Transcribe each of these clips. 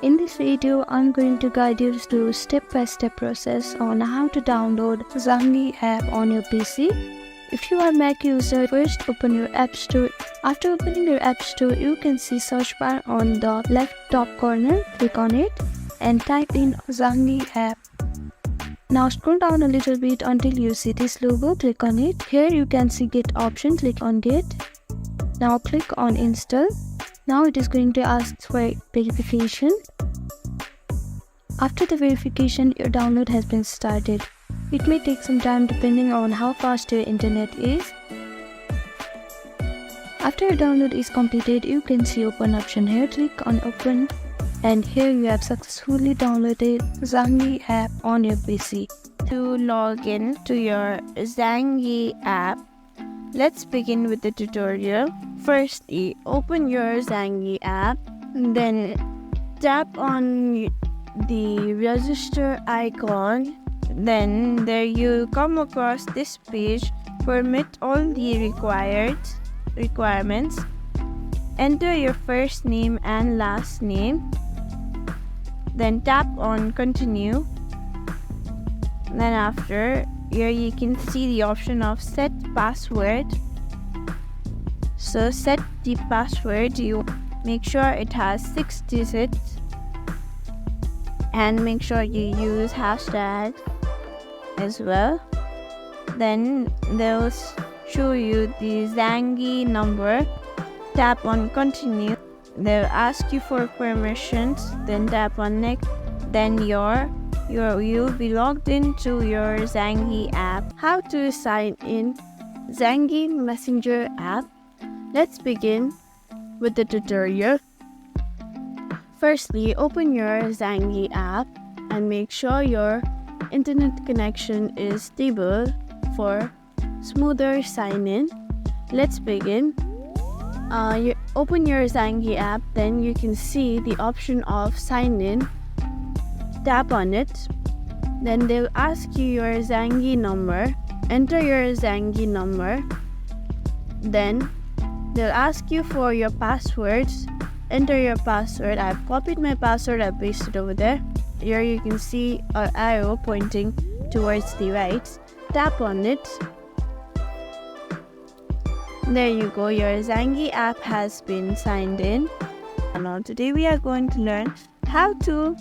In this video, I'm going to guide you through a step-by-step process on how to download Zangi app on your PC. If you are a Mac user, first open your App Store. After opening your App Store, you can see search bar on the left top corner. Click on it and type in Zangi app. Now scroll down a little bit until you see this logo. Click on it. Here you can see Get option. Click on Get. Now click on Install. Now it is going to ask for verification. After the verification, your download has been started. It may take some time depending on how fast your internet is. After your download is completed, you can see Open option here. Click on Open and here you have successfully downloaded Zangi app on your PC. To log in to your Zangi app, let's begin with the tutorial. Firstly, open your Zangi app, then tap on the register icon. Then there you come across this page. Permit all the requirements. Enter your first name and last name. Then tap on continue. Then after, here you can see the option of set password. So set the password. You make sure it has 6 digits and make sure you use hashtag as well. Then they'll show you the Zangi number. Tap on continue. They'll ask you for permissions. Then tap on next. Then you'll be logged into your Zangi app. How to sign in Zangi Messenger app? Let's begin with the tutorial. Firstly, open your Zangi app and make sure your internet connection is stable for smoother sign-in. Let's begin. You open your Zangi app, then you can see the option of sign in. Tap on it. Then they'll ask you your Zangi number. Enter your Zangi number. Then they'll ask you for your passwords. Enter your password. I've copied my password, I've pasted over there. Here you can see an arrow pointing towards the right. Tap on it. There you go, your Zangi app has been signed in. And now today we are going to learn how to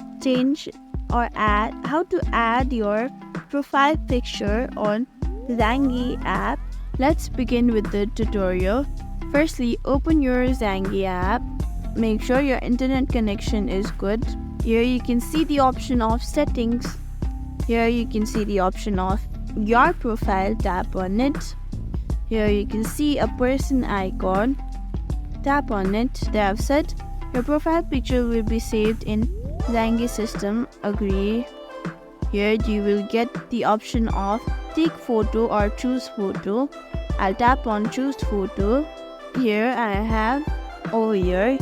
add your profile picture on Zangi app. Let's begin with the tutorial. Firstly, open your Zangi app. Make sure your internet connection is good. Here you can see the option of settings. Here you can see the option of your profile. Tap on it. Here you can see a person icon. Tap on it. They have said your profile picture will be saved in Zangi system. Agree. Here you will get the option of take photo or choose photo. I'll tap on choose photo. Here I have over here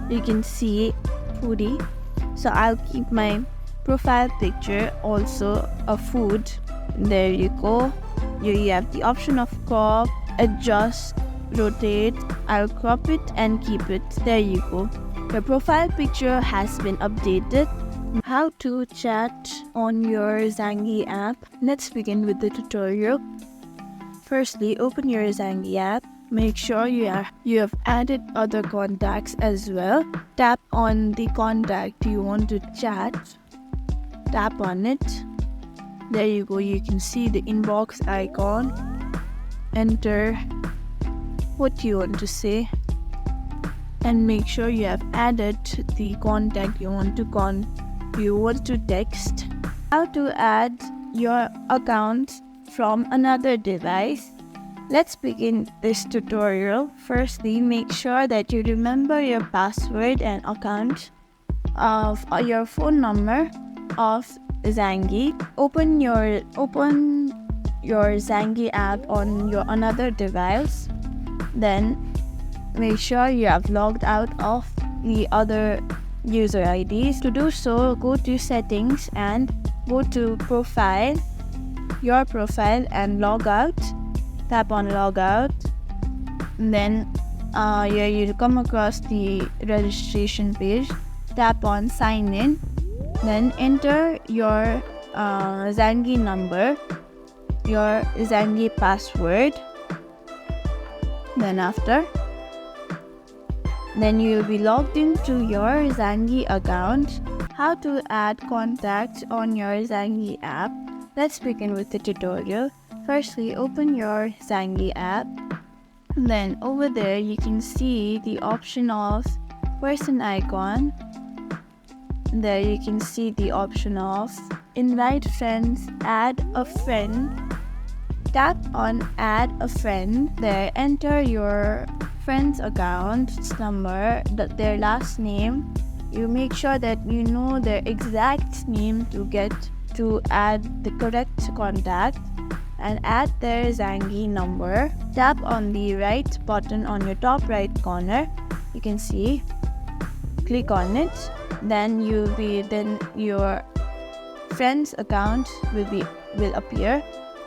you can see foodie. So I'll keep my profile picture also a food. There you go. Here you have the option of crop, adjust, rotate. I'll crop it and keep it. There you go. Your profile picture has been updated. How to chat on your Zangi app? Let's begin with the tutorial. Firstly, open your Zangi app. Make sure you have added other contacts as well. Tap on the contact you want to chat. Tap on it. There you go. You can see the inbox icon. Enter what you want to say and make sure you have added the contact you want to text. How to add your account from another device? Let's begin this tutorial. Firstly, make sure that you remember your password and account of your phone number of Zangi. Open your Zangi app on your another device. Then make sure you have logged out of the other user IDs. To do so, go to settings and go to your profile and log out. Tap on log out. Then here you'll come across the registration page. tap on sign in. Then enter your Zangi number, your Zangi password. Then you will be logged into your Zangi account. How to add contacts on your Zangi app. Let's begin with the tutorial. Firstly, open your Zangi app. Then over there you can see the option of person icon. There you can see the option of invite friends, add a friend. Tap on add a friend. There enter your friend's account number, their last name. You make sure that you know their exact name to add the correct contact, and add their Zangi number. Tap on the right button on your top right corner. You can see, click on it. Then your friend's account will appear.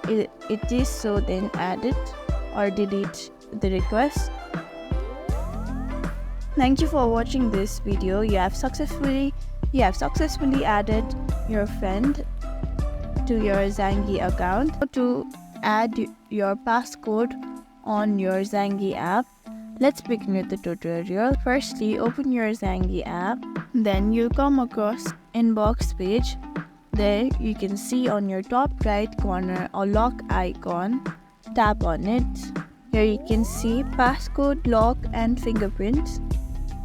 It is so then add it or delete the request. Thank you for watching this video. You have successfully added your friend to your Zangi account. How to add your passcode on your Zangi app. Let's begin with the tutorial. Firstly, open your Zangi app. Then you'll come across inbox page. There you can see on your top right corner a lock icon. Tap on it. Here you can see passcode, lock and fingerprints.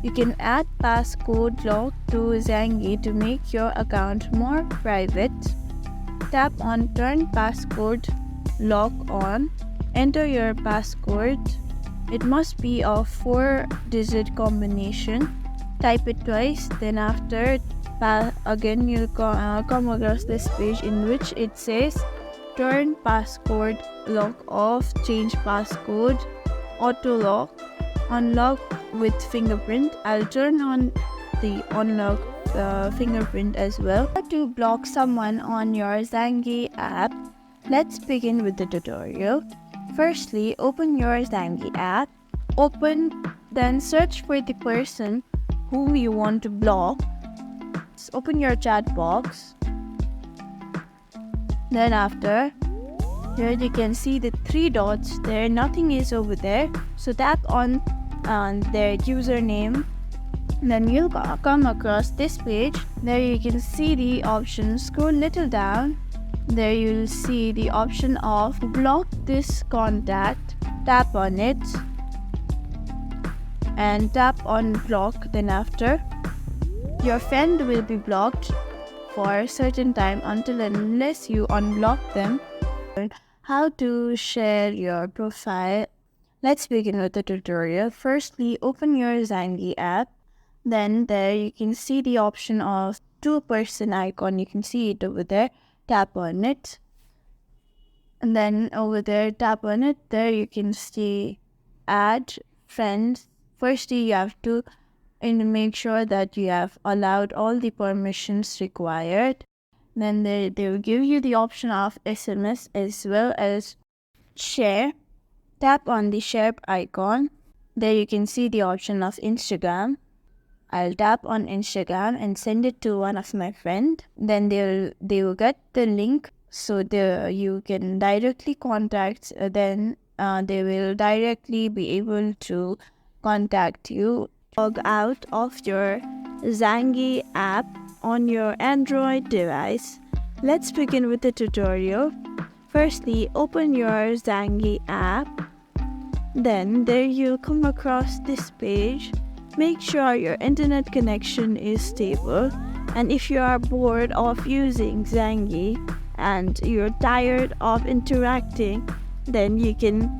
You can add passcode lock to Zangi to make your account more private. Tap on turn passcode lock on. Enter your passcode. It must be a 4-digit combination. Type it twice, then after again you'll come across this page in which it says turn passcode lock off, change passcode, auto lock, unlock with fingerprint. I'll turn on the unlock fingerprint as well. How to block someone on your Zangi app. Let's begin with the tutorial. Firstly, open your Zangi app. Then search for the person whom you want to block. Open your chat box. Then after, here you can see the 3 dots there. Nothing is over there. So tap on their username. Then you'll come across this page. There you can see the option. Scroll little down. There you'll see the option of block this contact. Tap on it and tap on block. Then after, your friend will be blocked for a certain time until and unless you unblock them. How to share your profile. Let's begin with the tutorial. Firstly, open your Zangi app. Then there you can see the option of 2-person icon. You can see it over there. Tap on it. And then over there, tap on it. There you can see add friends. Firstly, you have to make sure that you have allowed all the permissions required. Then they will give you the option of SMS as well as share. Tap on the share icon. There you can see the option of Instagram. I'll tap on Instagram and send it to one of my friends. Then they will get the link, so you can directly contact. Then they will directly be able to contact you. Log out of your Zangi app on your Android device. Let's begin with the tutorial. Firstly, open your Zangi app. Then there you'll come across this page. Make sure your internet connection is stable, and if you are bored of using Zangi and you're tired of interacting, then you can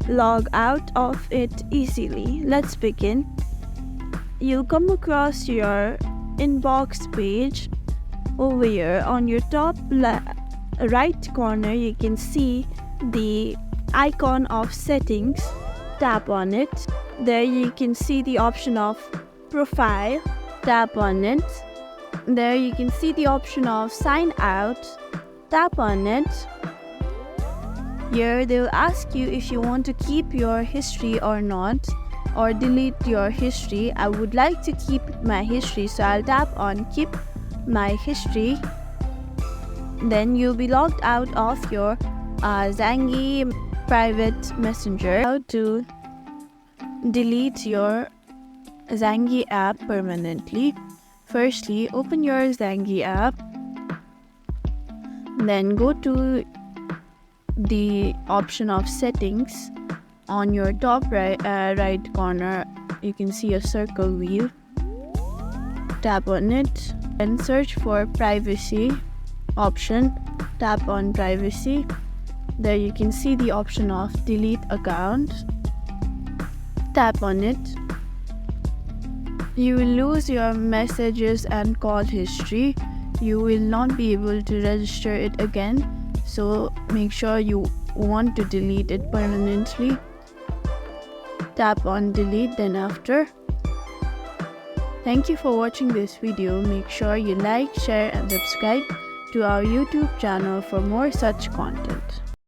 log out of it easily. Let's begin. You'll come across your inbox page. Over here on your top right corner, you can see the icon of settings. Tap on it. There you can see the option of profile. Tap on it. There you can see the option of sign out. Tap on it. Here they will ask you if you want to keep your history or not, or delete your history. I would like to keep my history, so I'll tap on keep my history. Then you'll be logged out of your Zangi private messenger. How to delete your Zangi app permanently? Firstly, open your Zangi app, then go to the option of settings. On your top right corner, you can see a circle wheel. Tap on it and search for privacy option. Tap on privacy. There you can see the option of delete account. Tap on it. You will lose your messages and call history. You will not be able to register it again, so make sure you want to delete it permanently. Tap on delete then after. Thank you for watching this video. Make sure you like, share and subscribe to our YouTube channel for more such content.